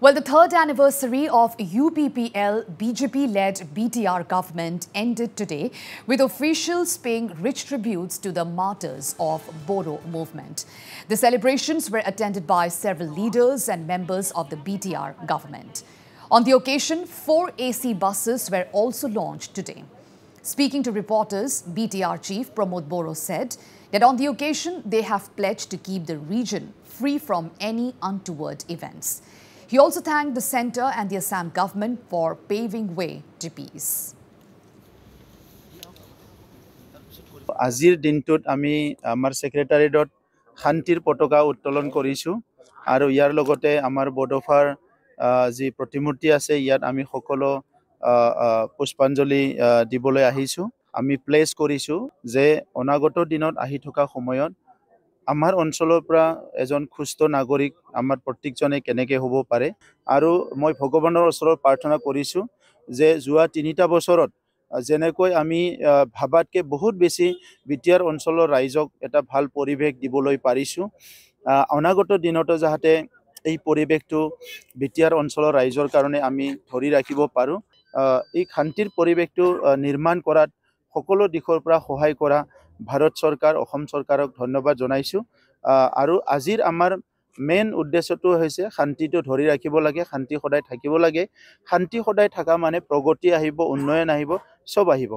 Well, the third anniversary of UPPL BJP-led BTR government ended today with officials paying rich tributes to the martyrs of Bodo movement. The celebrations were attended by several leaders and members of the BTR government. On the occasion, 4 AC buses were also launched today. Speaking to reporters, BTR chief Pramod Boro said that on the occasion they have pledged to keep the region free from any untoward events. He also thanked the centre and the Assam government for paving way to peace. Azir dintut ami amar secretariat Khantir Potoka uttolon korisu aru yar logote amar bodofar ji protimurti ase yat ami hokolo pushpanjali diboloi ahisu ami place korisu je onagoto dinot ahi thoka samoyot আমাৰ অঞ্চলৰ পৰা এজন সুস্থ নাগৰিক আমাৰ প্ৰত্যেকজনে কেনেকৈ হ'ব পাৰে আৰু মই ভগৱানৰ ওচৰত প্ৰাৰ্থনা কৰিছো যে যোৱা 3টা বছৰত যেনেকৈ আমি ভাবাতকে বহুত বেছি বিটিআৰ অঞ্চলৰ ৰাইজক এটা ভাল পৰিৱেশ দিবলৈ পাৰিছো অনাগত দিনতো যাতে এই পৰিৱেশটো বিটিআৰ অঞ্চলৰ ৰাইজৰ কাৰণে আমি ধৰি ৰাখিব পাৰো এই শান্তিৰ পৰিৱেশটো নিৰ্মাণ কৰাত সকলো দিশৰ পৰা সহায় কৰা ভাৰত চৰকাৰ অসম চৰকাৰক ধন্যবাদ জনাইছো আৰু আজিৰ আমাৰ মেইন উদ্দেশ্যটো হৈছে শান্তিটো ধৰি ৰাখিব লাগে শান্তি সদায় থাকিব লাগে শান্তি সদায় থাকা মানে প্ৰগতি আহিব উন্নয়ন আহিব সব আহিব